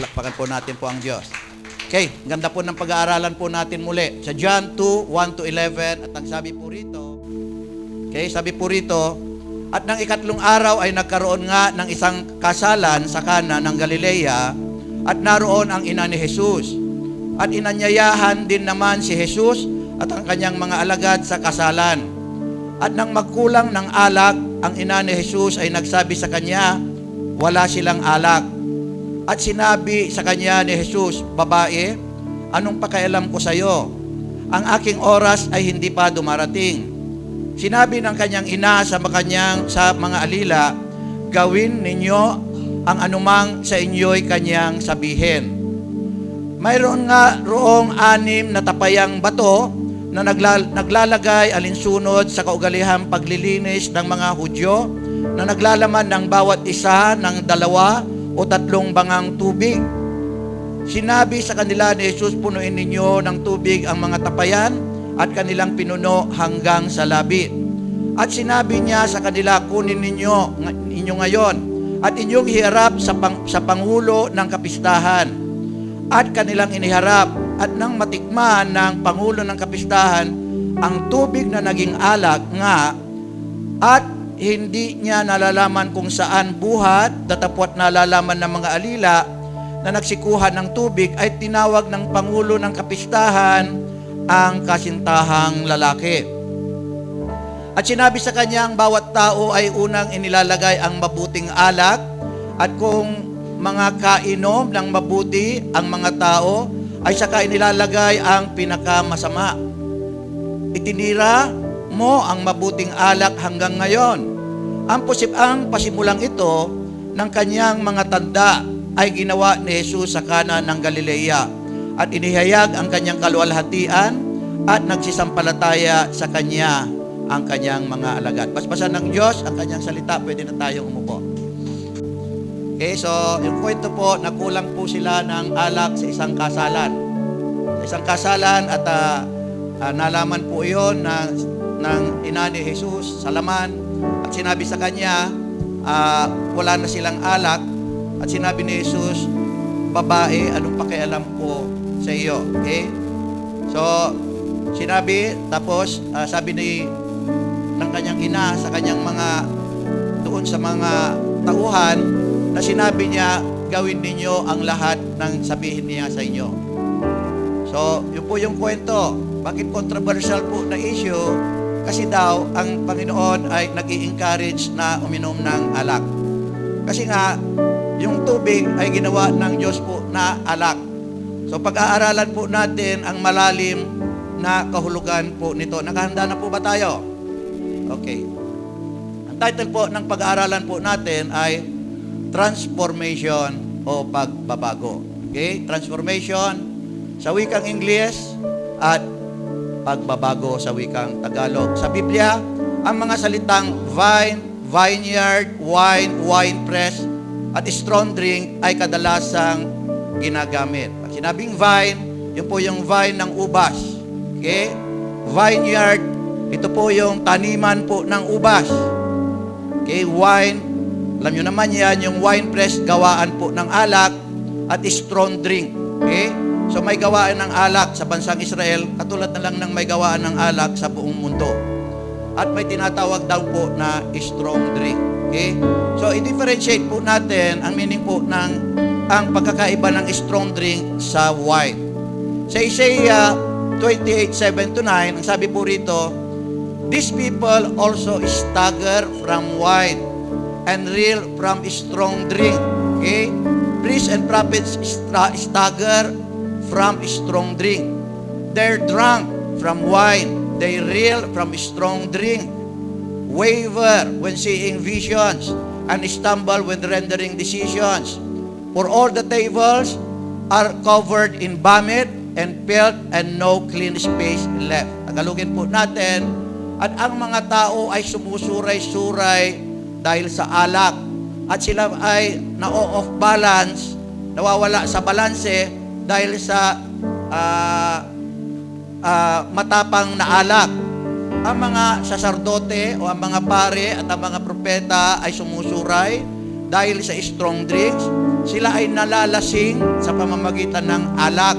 Palakpakan po natin po ang Diyos. Okay, ganda po ng pag-aaralan po natin muli. Sa John 2, 1-11, at ang sabi po rito, okay, sabi po rito, at ng ikatlong araw ay nagkaroon nga ng isang kasalan sa Kana ng Galilea, at naroon ang ina ni Jesus. At inanyayahan din naman si Jesus at ang kanyang mga alagad sa kasalan. At nang magkulang ng alak, ang ina ni Jesus ay nagsabi sa kanya, wala silang alak. At sinabi sa kanya ni Jesus, babae, anong pakialam ko sa iyo? Ang aking oras ay hindi pa dumarating. Sinabi ng kanyang ina sa mga alila, gawin ninyo ang anumang sa inyo'y kanyang sabihin. Mayroon nga roong 6 na tapayang bato na naglalagay alinsunod sa kaugalihang paglilinis ng mga Hudyo na naglalaman ng bawat isa ng 2 o 3 bangang tubig. Sinabi sa kanila ni Jesus, punuin ninyo ng tubig ang mga tapayan at kanilang pinuno hanggang sa labi. At sinabi niya sa kanila, kunin ninyo ngayon at inyong hiharap sa pangulo ng kapistahan. At kanilang iniharap at nang matikman ng pangulo ng kapistahan ang tubig na naging alak nga at hindi niya nalalaman kung saan buhat, datapwat nalalaman ng mga alila na nagsikuhan ng tubig, ay tinawag ng pangulo ng kapistahan ang kasintahang lalaki. At sinabi sa kanya, ang bawat tao ay unang inilalagay ang mabuting alak, at kung mga kainom ng mabuti ang mga tao, ay saka inilalagay ang pinakamasama. Itinira mo ang mabuting alak hanggang ngayon. Ang pasimulang ito ng kanyang mga tanda ay ginawa ni Jesus sa Kana ng Galilea, at inihayag ang kanyang kaluwalhatian at nagsisampalataya sa kanya ang kanyang mga alagad. Basbasan ng Diyos ang kanyang salita, pwede na tayong umupo. Okay, so yung kwento po, nakulang po sila ng alak sa isang kasalan. Sa isang kasalan at nalaman po iyon ng ina ni Jesus sa laman, at sinabi sa kanya, wala na silang alak, at sinabi ni Jesus, babae, anong pakialam ko sa iyo? Okay? So, sinabi, tapos sabi ng kanyang ina sa kanyang doon sa mga tauhan, na sinabi niya, gawin ninyo ang lahat ng sabihin niya sa inyo. So, yun po yung kwento. Bakit controversial po na issue? Kasi daw, ang Panginoon ay nag-i-encourage na uminom ng alak. Kasi nga, yung tubig ay ginawa ng Diyos po na alak. So, pag-aaralan po natin ang malalim na kahulugan po nito. Nakahanda na po ba tayo? Okay. Ang title po ng pag-aaralan po natin ay transformation o pagbabago. Okay? Transformation sa wikang Ingles at pagbabago sa wikang Tagalog. Sa Biblia, ang mga salitang vine, vineyard, wine, winepress, at strong drink ay kadalasang ginagamit. Pag sinabing vine, yun po yung vine ng ubas. Okay? Vineyard, ito po yung taniman po ng ubas. Okay? Wine, alam nyo naman yan, yung wine press, gawaan po ng alak, at strong drink. Okay? So may gawaan ng alak sa bansang Israel, katulad na lang ng may gawaan ng alak sa buong mundo. At may tinatawag daw po na strong drink. Okay? So i-differentiate po natin ang meaning po ang pagkakaiba ng strong drink sa wine. Sa Isaiah 28:7-9, ang sabi po rito, these people also stagger from wine and reel from strong drink. Okay? Priests and prophets stagger from strong drink. They're drunk from wine. They reel from strong drink. Waver when seeing visions and stumble when rendering decisions. For all the tables are covered in vomit and filth and no clean space left. Tagalogin po natin, at ang mga tao ay sumusuray-suray dahil sa alak, at sila ay na-off balance, nawawala sa balanse dahil sa matapang na alak. Ang mga saserdote o ang mga pare at ang mga propeta ay sumusuray dahil sa strong drinks, sila ay nalalasing sa pamamagitan ng alak.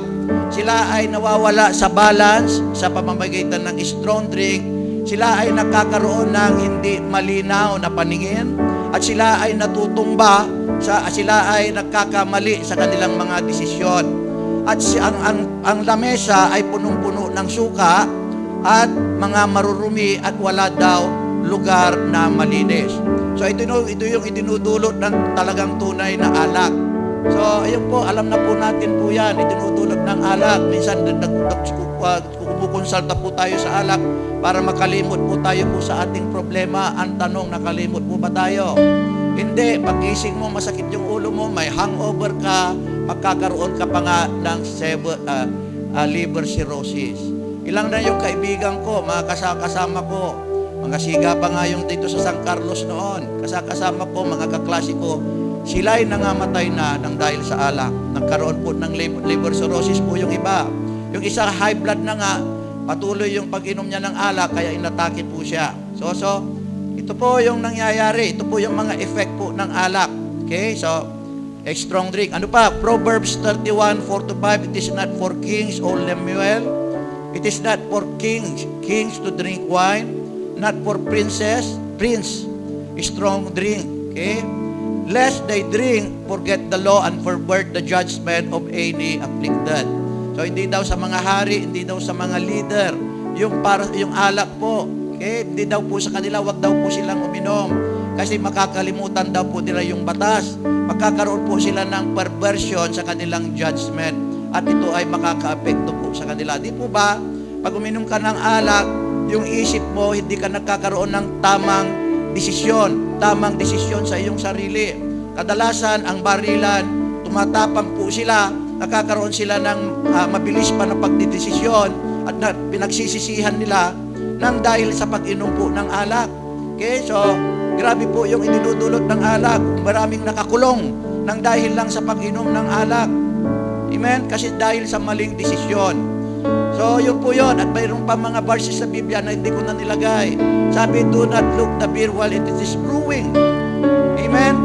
Sila ay nawawala sa balance sa pamamagitan ng strong drink. Sila ay nakakaroon ng hindi malinaw na paningin. At sila ay natutumba, sila ay nagkakamali sa kanilang mga desisyon. At ang lamesa ay punong-puno ng suka at mga marurumi at wala daw lugar na malinis. So ito yung itinudulot ng talagang tunay na alak. So ayun po, alam na po natin po yan, itinudulot ng alak. Minsan kumukonsulta po tayo sa alak para makalimot po tayo po sa ating problema. Ang tanong, nakalimot po ba tayo? Hindi, pagkising mo, masakit yung ulo mo, may hangover ka, magkakaroon ka pa nga ng liver cirrhosis. Ilang na yung kaibigan ko, mga kasama ko, mga siga pa nga yung dito sa San Carlos noon, kasama ko, mga kaklase ko, sila ay nangamatay na ng dahil sa alak. Nagkaroon po ng liver cirrhosis po yung iba. Yung isa high blood na nga, patuloy yung pag-inom niya ng alak, kaya inatake po siya. So, ito po yung nangyayari. Ito po yung mga effect po ng alak. Okay, so, strong drink. Ano pa? Proverbs 31:4-5, it is not for kings or Lemuel. It is not for kings to drink wine, not for prince, strong drink. Okay? Lest they drink, forget the law and pervert the judgment of any afflicted. So hindi daw sa mga hari, hindi daw sa mga leader, yung alak po. Okay? Hindi daw po sa kanila, wag daw po silang uminom. Kasi makakalimutan daw po nila yung batas. Magkakaroon po sila ng perversion sa kanilang judgment. At ito ay makaka-apekto po sa kanila. Di po ba, pag uminom ka ng alak, yung isip mo, hindi ka nagkakaroon ng tamang desisyon sa iyong sarili. Kadalasan, ang barilan, tumatapang po sila, nakakaroon sila ng mabilis pa na pagdidesisyon at pinagsisisihan nila nang dahil sa pag-inom po ng alak. Okay, so, grabe po yung idinudulot ng alak. Maraming nakakulong nang dahil lang sa pag-inom ng alak. Amen? Kasi dahil sa maling desisyon. So, yun po yun. At mayroon pa mga verses sa Biblia na hindi ko na nilagay. Sabi, do not look the beer while it is brewing. Amen?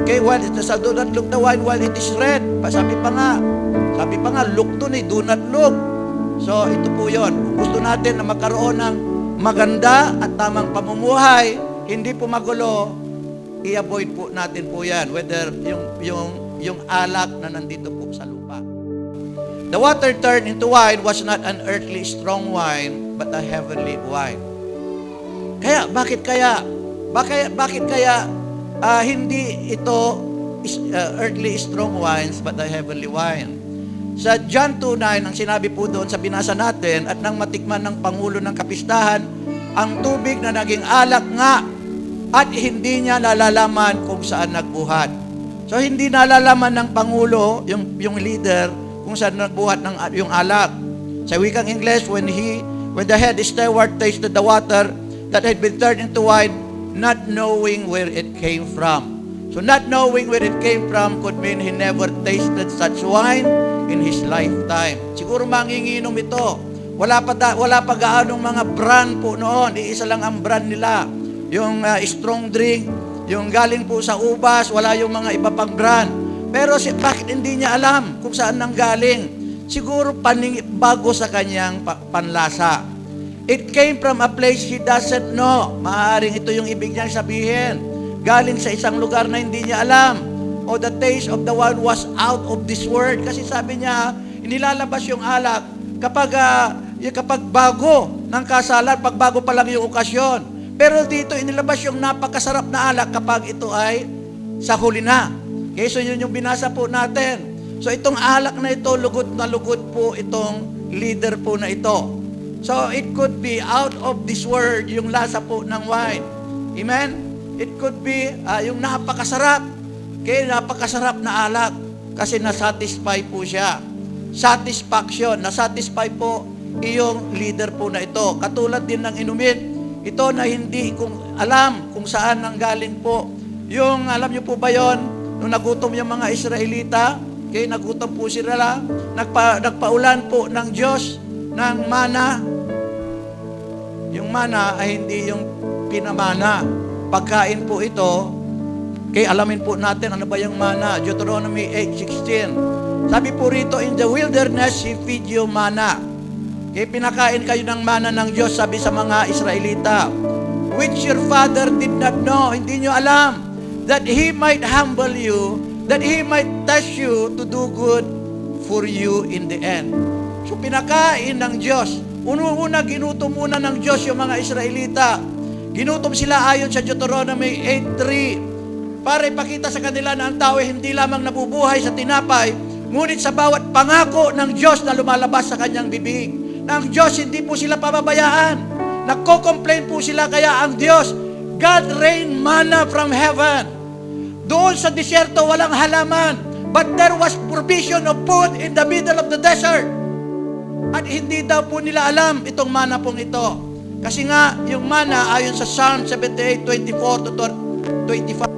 Okay, do not look the wine while it is red. Sabi pa nga, look to ni, do not look. So, ito po yun. Kung gusto natin na magkaroon ng maganda at tamang pamumuhay, hindi po magulo, i-avoid po natin po yan. Whether yung alak na nandito po sa lupa. The water turned into wine was not an earthly strong wine, but a heavenly wine. Bakit kaya hindi ito earthly strong wines, but a heavenly wine? Sa John 2:9, ang sinabi po doon sa binasa natin, at nang matikman ng Pangulo ng Kapistahan, ang tubig na naging alak nga, at hindi niya nalalaman kung saan nagbuhat. So, hindi nalalaman ng Pangulo, yung leader, kung saan nagbuhat ng yung alak. Sa wikang English, when the head steward tasted the water that had been turned into wine, not knowing where it came from. So, not knowing where it came from could mean he never tasted such wine in his lifetime. Siguro manginginom ito. Wala pa gaanong mga brand po noon. Iisa lang ang brand nila. Yung strong drink, yung galing po sa ubas, wala yung mga iba pang brand. Pero bakit hindi niya alam kung saan nang galing? Siguro bago sa kanyang panlasa. It came from a place he doesn't know. Maaaring ito yung ibig niyang sabihin. Galing sa isang lugar na hindi niya alam. O the taste of the wine was out of this world. Kasi sabi niya, inilalabas yung alak kapag bago ng kasalan, pag bago pa lang yung okasyon. Pero dito, inilabas yung napakasarap na alak kapag ito ay sa huli na. Okay, so yun yung binasa po natin. So itong alak na ito, lugod na lugod po itong leader po na ito. So it could be out of this world yung lasa po ng wine. Amen? It could be yung napakasarap. Okay, napakasarap na alak kasi nasatisfy po siya. Satisfaction, nasatisfy po iyong leader po na ito. Katulad din ng inumin, ito na hindi alam kung saan nanggaling po. Yung, alam niyo po ba yon, nung nagutom yung mga Israelita, okay, nagutom po sila, nagpaulan po ng Diyos ng mana. Yung mana ay hindi yung pinamana. Pagkain po ito, Okay, alamin po natin ano ba yung mana. Deuteronomy 8:16. Sabi po rito, in the wilderness, He feed you manna. Okay, pinakain kayo ng mana ng Diyos, sabi sa mga Israelita, which your father did not know. Hindi nyo alam. That He might humble you, that He might test you to do good for you in the end. So pinakain ng Diyos. Una ginutom muna ng Diyos yung mga Israelita. Ginutom sila ayon sa Deuteronomy 8:3 para ipakita sa kanila na ang tao ay hindi lamang nabubuhay sa tinapay, ngunit sa bawat pangako ng Diyos na lumalabas sa kanyang bibig. Na ang Diyos hindi po sila pababayaan. Nagko-complain po sila, kaya ang Diyos, God rained manna from heaven. Doon sa disyerto walang halaman, but there was provision of food in the middle of the desert. At hindi daw po nila alam itong mana pong ito. Kasi nga, yung mana ayon sa Psalm 78:24 to 25,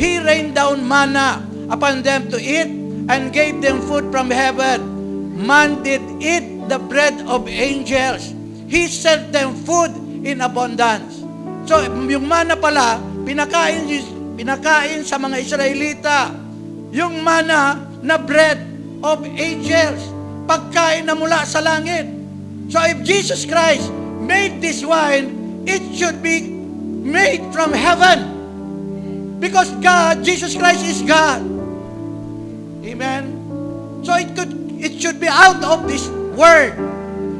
He rained down manna upon them to eat and gave them food from heaven. Man did eat the bread of angels. He sent them food in abundance. So, yung mana pala, pinakain sa mga Israelita. Yung mana na bread of angels. Pagkain na mula sa langit. So, if Jesus Christ made this wine, it should be made from heaven. Because God, Jesus Christ is God. Amen? So, it should be out of this world.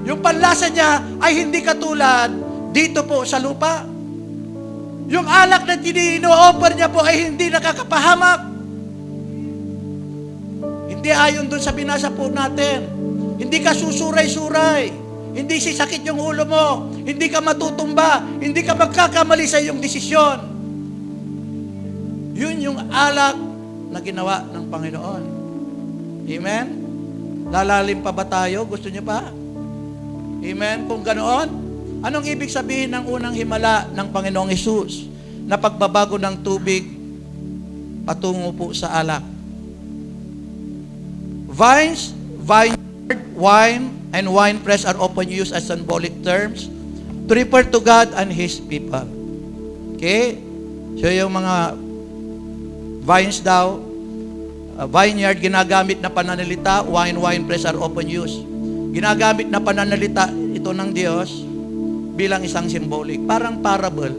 Yung panlasa niya ay hindi katulad dito po sa lupa. Yung alak na tini-offer niya po ay hindi nakakapahamak. Hindi ayon dun sa binasa po natin. Hindi ka susuray-suray. Hindi sisakit yung ulo mo. Hindi ka matutumba. Hindi ka magkakamali sa iyong desisyon. Yun yung alak na ginawa ng Panginoon. Amen? Lalalim pa ba tayo? Gusto niyo pa? Amen? Kung ganoon, anong ibig sabihin ng unang himala ng Panginoong Hesus na pagbabago ng tubig patungo po sa alak? Vines, vineyard, wine, and winepress are often used as symbolic terms to refer to God and His people. Okay? So yung mga vines daw, vineyard, ginagamit na pananalita, wine, winepress are often used. Ginagamit na pananalita ito ng Diyos bilang isang symbolic. Parang parable.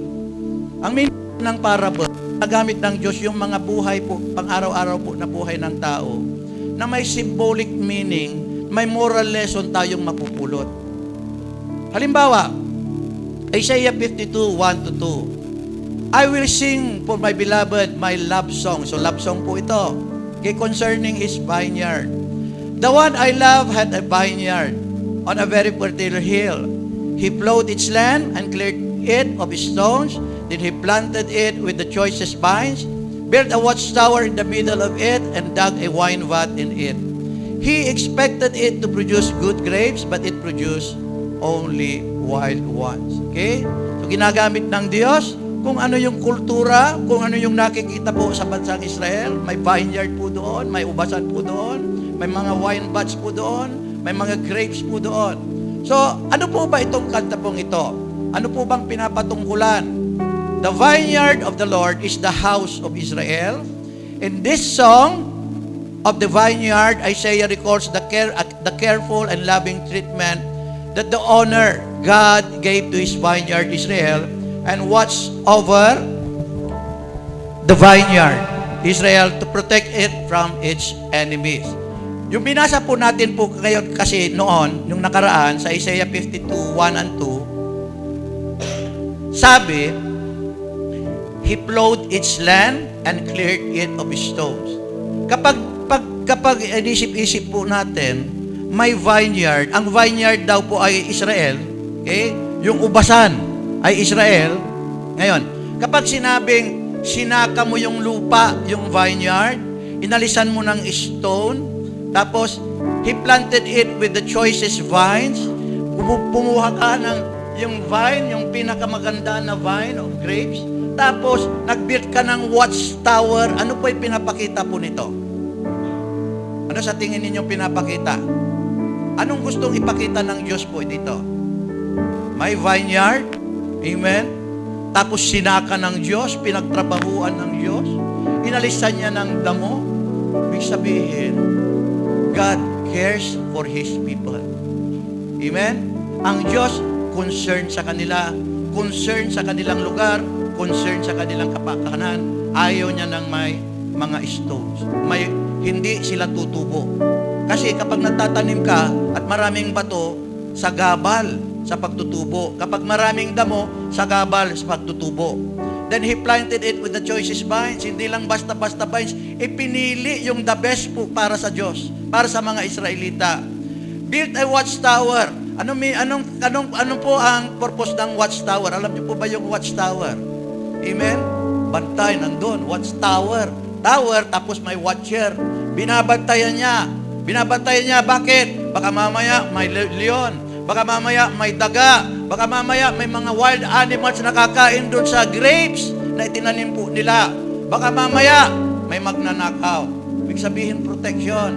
Ang meaning ng parable, ginagamit ng Diyos yung mga buhay po, pang-araw-araw po na buhay ng tao, na may symbolic meaning, may moral lesson tayong mapupulot. Halimbawa, Isaiah 52:1-2. I will sing for my beloved my love song. So love song po ito. Okay, concerning His vineyard. The one I love had a vineyard on a very fertile hill. He plowed its land and cleared it of stones. Then he planted it with the choicest vines, built a watchtower in the middle of it, and dug a wine vat in it. He expected it to produce good grapes, but it produced only wild ones. Okay? So ginagamit ng Diyos kung ano yung kultura, kung ano yung nakikita po sa bansang Israel. May vineyard po doon, may ubasan po doon, may mga wine vats po doon, may mga grapes po doon. So, ano po ba itong kanta pong ito? Ano po bang pinapatungkulan? The vineyard of the Lord is the house of Israel. In this song of the vineyard, Isaiah records the careful and loving treatment that the owner God gave to His vineyard Israel and watched over the vineyard Israel to protect it from its enemies. Yung binasa po natin po ngayon kasi noon, yung nakaraan sa Isaiah 52:1-2, sabi, He plowed its land and cleared it of stones. Kapag inisip-isip po natin, may vineyard. Ang vineyard daw po ay Israel. Okay? Yung ubasan ay Israel. Ngayon, kapag sinabing sinaka mo yung lupa, yung vineyard, inalisan mo ng stone, tapos He planted it with the choicest vines, pumuha ka ng yung vine, yung pinakamaganda na vine of grapes, tapos nag-build ka ng watchtower. Ano po yung pinapakita po nito? Ano sa tingin ninyo pinapakita? Anong gustong ipakita ng Diyos po dito? May vineyard, amen? Tapos sinaka ng Diyos, pinagtrabahuan ng Diyos. inalisan niya ng damo, ibig sabihin, God cares for His people. Amen? Ang Diyos, concerned sa kanila, concerned sa kanilang lugar, concerned sa kanilang kapakanan. Ayaw niya ng may mga stones. Hindi sila tutubo. Kasi kapag nagtatanim ka at maraming bato, sagabal sa pagtutubo. Kapag maraming damo, sagabal sa pagtutubo. Then He planted it with the choicest vines. Hindi lang basta-basta vines. Ipinili yung the best po para sa Diyos, para sa mga Israelita. Built a watchtower. Ano po ang purpose ng watchtower? Alam niyo po ba yung watchtower? Amen? Bantay, nandun. Watchtower. Tower, tapos may watcher. Binabantayan niya. Binabantayan niya. Bakit? Baka mamaya may leon. Baka mamaya may daga. Baka mamaya may mga wild animals na kakain doon sa grapes na itinanim po nila. Baka mamaya may magnanakaw. Ibig sabihin, protection.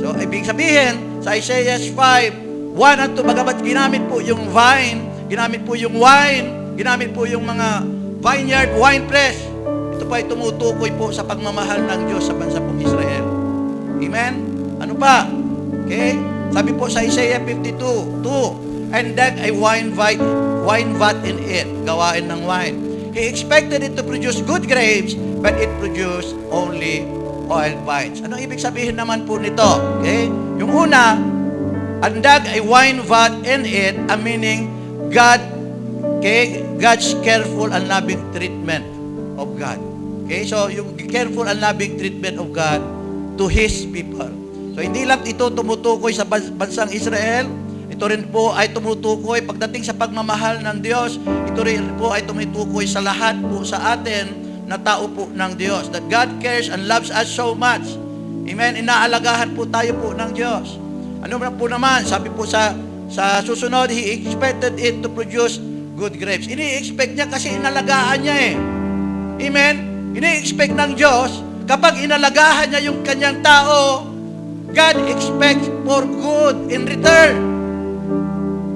So, ibig sabihin, sa Isaiah 5, 1 at 2, bagamat ginamit po yung vine, ginamit po yung wine, ginamit po yung mga vineyard, wine press, ito pa ay tumutukoy po sa pagmamahal ng Diyos sa bansa pong Israel. Amen? Ano pa? Okay? Sabi po sa Isaiah 52, 2, and dug a wine vat in it, gawain ng wine. He expected it to produce good grapes, but it produced only oil vines. Anong ibig sabihin naman po nito? Okay? Yung una, and dug a wine vat in it, a meaning God's careful and loving treatment of God. Okay? So, yung careful and loving treatment of God to His people. So, hindi lang ito tumutukoy sa bansang Israel, ito rin po ay tumutukoy pagdating sa pagmamahal ng Diyos, ito rin po ay tumutukoy sa lahat po sa atin na tao po ng Diyos. That God cares and loves us so much. Amen? Inaalagahan po tayo po ng Diyos. Ano po naman, sabi po sa susunod, He expected it to produce good grapes. Ini-expect niya kasi inalagaan niya eh. Amen? Ini-expect ng Diyos, kapag inalagahan niya yung kanyang tao, God expects for good in return.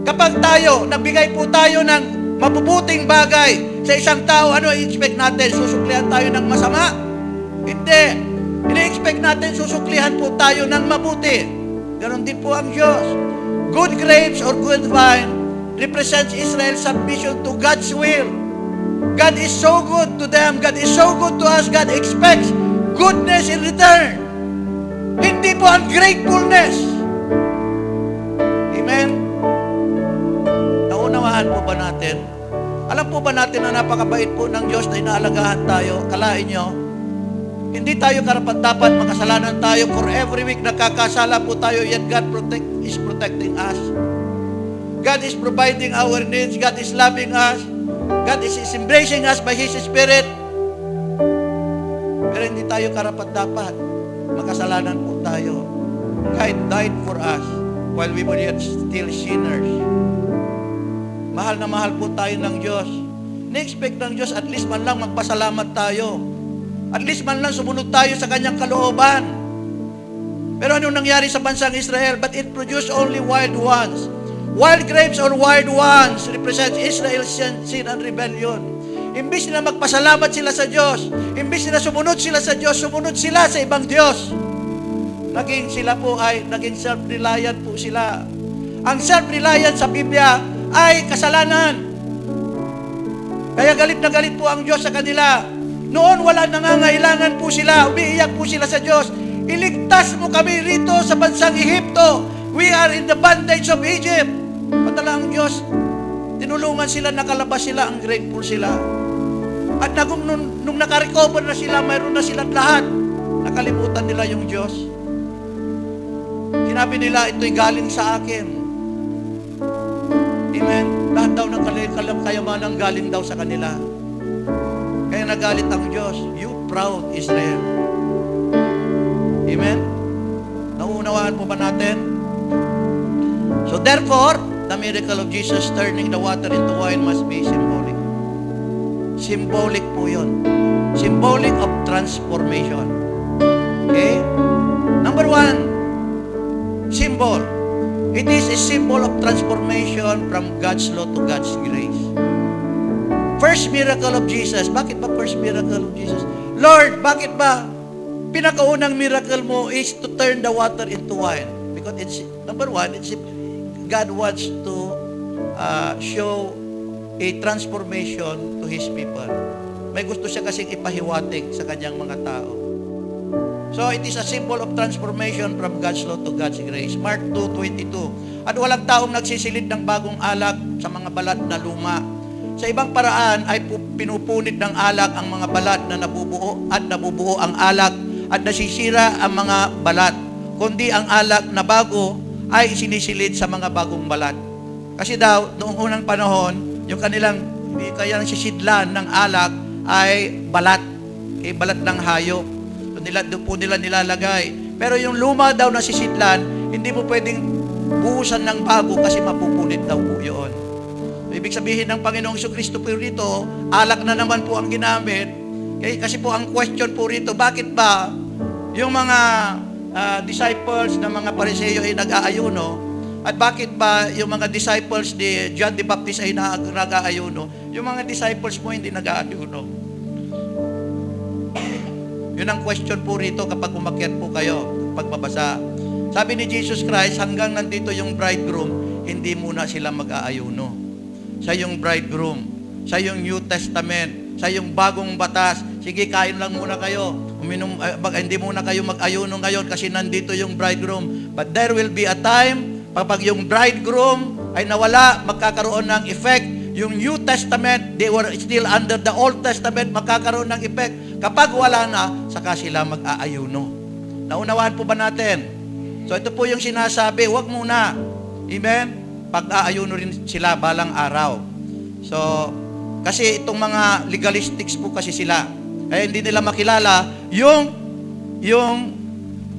Kapag tayo, nagbigay po tayo ng mabubuting bagay sa isang tao, ano i-expect natin? Susuklihan tayo ng masama? Hindi. Ini-expect natin, susuklihan po tayo ng mabuti. Ganon din po ang Diyos. Good grapes or good vine represents Israel's submission to God's will. God is so good to them. God is so good to us. God expects goodness in return. Hindi po ungratefulness. Amen? Naunawaan po ba natin? Alam po ba natin na napakabait po ng Diyos na inaalagahan tayo? Kalain nyo, hindi tayo karapat-dapat, makasalanan tayo. For every week nakakasala po tayo, yet God is protecting us. God is providing our needs. God is loving us. God is embracing us by His Spirit. Pero hindi tayo karapat-dapat, makasalanan po tayo. God died for us while we were yet still sinners. Mahal na mahal po tayo ng Diyos. Na-expect ng Diyos, at least man lang magpasalamat tayo. At least man lang sumunod tayo sa kanyang kalooban. Pero anong nangyari sa bansang Israel? But it produced only wild ones. Wild grapes or wild ones represent Israel's sin and rebellion. Imbis na magpasalamat sila sa Diyos, imbis na sumunod sila sa Diyos, sumunod sila sa ibang Diyos. Naging sila po ay, naging self-reliant po sila. Ang self-reliant sa Biblia ay kasalanan. Kaya galit na galit po ang Diyos sa kanila. Noon wala nangangailangan po sila, umiiyak po sila sa Diyos. Iligtas mo kami rito sa bansang Ehipto. We are in the bondage of Egypt. Padala ang Diyos, tinulungan sila, nakalabas sila, ang grateful sila. At nung nakarecover na sila, mayroon na silang lahat. Nakalimutan nila yung Diyos. Sinabi nila, ito'y galing sa akin. Amen? Lahat daw ng kayamanan galing daw sa kanila. Kaya nagalit ang Diyos. You proud Israel. Amen? Nauunawaan po ba natin? So therefore, the miracle of Jesus turning the water into wine must be symbolic. Symbolic po yun. Symbolic of transformation. Okay? Number 1, symbol. It is a symbol of transformation from God's law to God's grace. First miracle of Jesus. Bakit ba first miracle of Jesus? Lord, bakit ba? Pinakaunang miracle mo is to turn the water into wine. Because it's, number one, it's God wants to show a transformation to His people. May gusto siya kasing ipahiwatig sa kanyang mga tao. So, it is a symbol of transformation from God's law to God's grace. Mark 2:22. At walang taong nagsisilid ng bagong alak sa mga balat na luma. Sa ibang paraan ay pinupunit ng alak ang mga balat na nabubuo ang alak at nasisira ang mga balat. Kundi ang alak na bago ay sinisilid sa mga bagong balat. Kasi daw, noong unang panahon, yung kanilang sisidlan ng alak ay balat. Okay, balat ng hayop. Doon po nila nilalagay. Pero yung luma daw na sisidlan, hindi mo pwedeng buhusan ng bago kasi mapupunit daw po yun. Ibig sabihin ng Panginoong Jesucristo po rito, alak na naman po ang ginamit. Okay? Kasi po ang question po rito, bakit ba yung mga disciples ng mga Pariseo ay nag-aayuno? At bakit ba yung mga disciples ni John the Baptist ay nag-aayuno? Yung mga disciples mo hindi nag-aayuno. Yun ang question po rito kapag umakyat po kayo, pagbabasa. Sabi ni Jesus Christ, hanggang nandito yung bridegroom, hindi muna sila mag-aayuno. Sa yung bridegroom, sa yung New Testament, sa yung bagong batas, sige, kain lang muna kayo. Hindi muna kayo mag-ayuno ngayon kasi nandito yung bridegroom. But there will be a time, kapag yung bridegroom ay nawala, magkakaroon ng effect. Yung New Testament, they were still under the Old Testament, magkakaroon ng effect. Kapag wala na, saka sila mag-aayuno. Naunawaan po ba natin? So ito po yung sinasabi, huwag muna. Amen? Pag-aayuno rin sila balang araw. So, kasi itong mga legalistics po kasi sila. Hindi nila makilala yung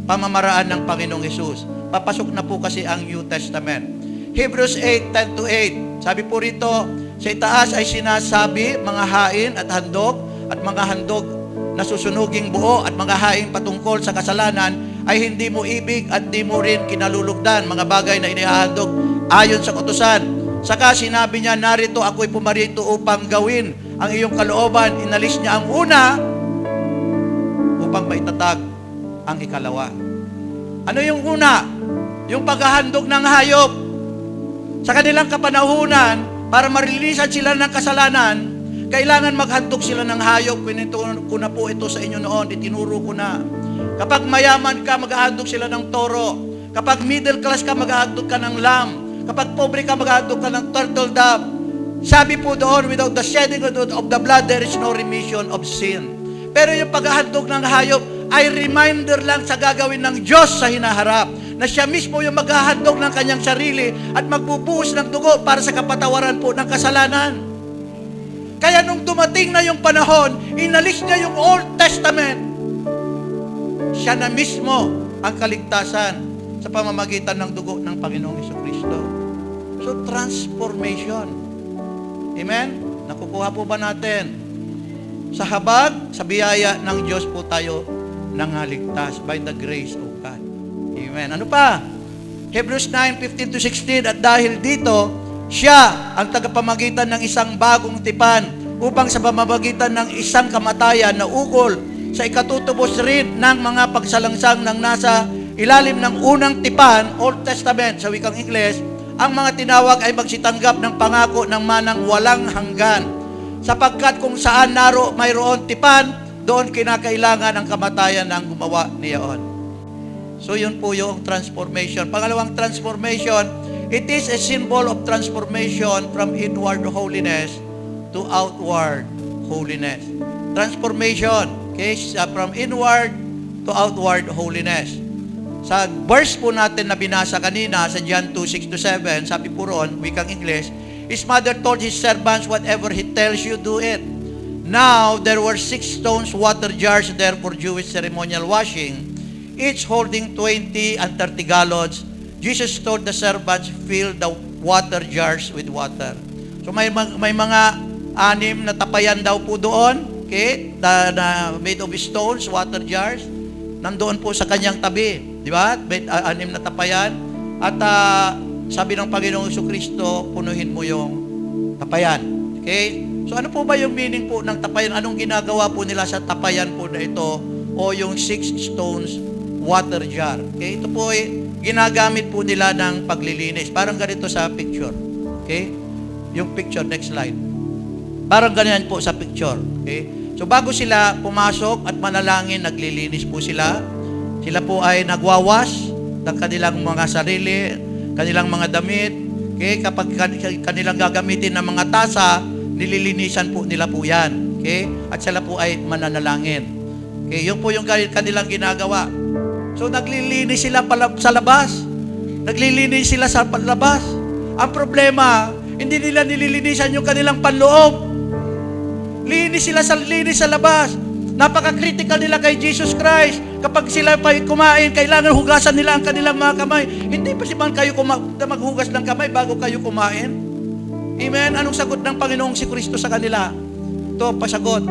pamamaraan ng Panginoong Hesus. Papasok na po kasi ang New Testament. Hebrews 8:10-8. Sabi po rito, sa itaas ay sinasabi, mga hain at handog, at mga handog na susunuging buo, at mga hain patungkol sa kasalanan, ay hindi mo ibig at di mo rin kinalulugdan, mga bagay na inihahandog ayon sa kautusan. Saka sinabi niya, narito ako'y pumarito upang gawin ang iyong kalooban. Inalis niya ang una upang maitatag ang ikalawa. Ano yung una? Yung paghahandog ng hayop. Sa kanilang kapanahunan, para marilisan sila ng kasalanan, kailangan maghandog sila ng hayop. Kwento ko na po ito sa inyo noon, itinuro ko na. Kapag mayaman ka, maghahandog sila ng toro. Kapag middle class ka, maghahandog ka ng lamb. Kapag pobre ka, maghahandog ka ng turtle dove. Sabi po doon, without the shedding of the blood, there is no remission of sin. Pero yung paghahandog ng hayop ay reminder lang sa gagawin ng Diyos sa hinaharap, na siya mismo yung maghahandog ng kanyang sarili at magbubuhos ng dugo para sa kapatawaran po ng kasalanan. Kaya nung dumating na yung panahon, inalis niya yung Old Testament. Siya na mismo ang kaligtasan sa pamamagitan ng dugo ng Panginoong Jesucristo. So, transformation. Amen? Nakukuha po ba natin? Sa habag, sa biyaya ng Diyos po tayo nangaligtas by the grace of God. Amen. Ano pa? Hebrews 9:15-16, at dahil dito, siya ang tagapamagitan ng isang bagong tipan upang sa pamamagitan ng isang kamatayan na ukol sa ikatutubos rin ng mga pagsalangsang ng nasa ilalim ng unang tipan, Old Testament, sa wikang Ingles, ang mga tinawag ay magsitanggap ng pangako ng manang walang hanggan. Sapagkat kung saan mayroon tipan, doon kinakailangan ang kamatayan ng gumawa niyaon. So yun po yung transformation. Pangalawang transformation, it is a symbol of transformation from inward holiness to outward holiness. Transformation, okay, from inward to outward holiness. Sa verse po natin na binasa kanina sa John 2:6-7, sabi po roon, wikang English, his mother told his servants, whatever he tells you, do it. Now, there were 6 stones water jars there for Jewish ceremonial washing, each holding 20 and 30 gallons. Jesus told the servants, fill the water jars with water. So may mga 6 na tapayan daw po doon, okay, na made of stones, water jars, nandoon po sa kanyang tabi, di ba? May 6 na tapayan. At sabi ng Panginoong Jesucristo, punuhin mo yung tapayan. Okay? So ano po ba yung meaning po ng tapayan? Anong ginagawa po nila sa tapayan po na ito o yung 6 stones water jar? Okay? Ito po ay ginagamit po nila ng paglilinis. Parang ganito sa picture. Okay? Yung picture, next slide. Parang ganyan po sa picture. Okay? So bago sila pumasok at manalangin, naglilinis po sila. Sila po ay nagwawash ng kanilang mga sarili, kanilang mga damit. Okay? Kapag kanilang gagamitin ng mga tasa, nililinisan po nila po yan. Okay? At sila po ay mananalangin. Okay? Yun po yung kanilang ginagawa. So, naglilinis sila sa labas. Naglilinis sila sa labas. Ang problema, hindi nila nililinisan yung kanilang panloob. Linis sila sa labas. Napaka-critical nila kay Jesus Christ. Kapag sila pa kumain, kailangan hugasan nila ang kanilang mga kamay. Hindi pa siya kayo maghugas ng kamay bago kayo kumain? Amen? Anong sagot ng Panginoong si Kristo sa kanila? Ito, pasagot.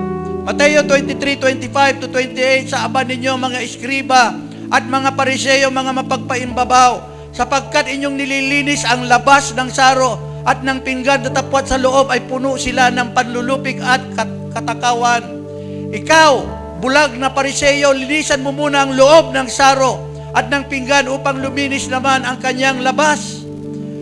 Mateo 23:25 to 28, sa aba ninyo mga eskriba at mga pariseyo, mga mapagpaimbabaw, sapagkat inyong nililinis ang labas ng saro at ng pinggan na tapwat sa loob ay puno sila ng panlulupig at katakawan. Ikaw, bulag na pariseyo, linisan mo muna ang loob ng saro at ng pinggan upang luminis naman ang kanyang labas.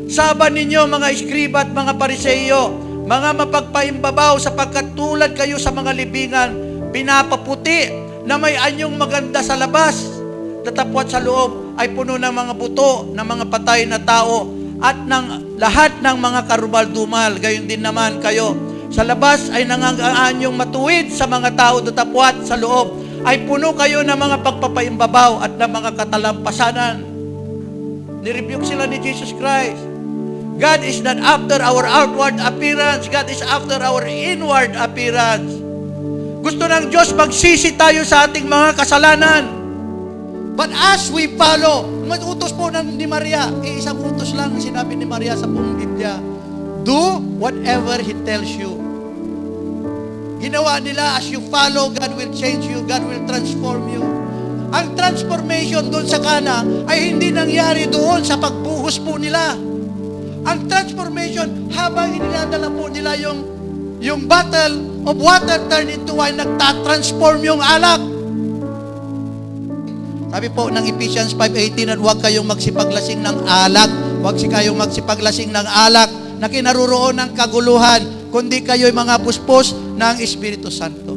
Saba ninyo mga eskriba at mga pariseyo, mga mapagpaimbabaw, sapagkat tulad kayo sa mga libingan, pinapaputi na may anyong maganda sa labas, tatapwat sa loob ay puno ng mga buto ng mga patay na tao at ng lahat ng mga karumal-dumal. Gayon din naman kayo. Sa labas ay nangangaanyong matuwid sa mga tao, tatapwat sa loob ay puno kayo ng mga pagpapaimbabaw at ng mga katalampasanan. Nirebuke sila ni Jesus Christ. God is not after our outward appearance. God is after our inward appearance. Gusto ng Diyos magsisi tayo sa ating mga kasalanan. But as we follow, utos po ni Maria, isang utos lang sinabi ni Maria sa buong Biblia, do whatever He tells you. Ginawa nila, as you follow, God will change you, God will transform you. Ang transformation doon sa Kana ay hindi nangyari doon sa pagbuhos po nila. Ang transformation, habang iniladala po nila yung bottle of water turned into wine, nagtatransform yung alak. Sabi po ng Ephesians 5:18, at huwag kayong magsipaglasing ng alak, huwag kayong magsipaglasing ng alak na kinaruroon ng kaguluhan, kundi kayo'y mga puspos ng Espiritu Santo.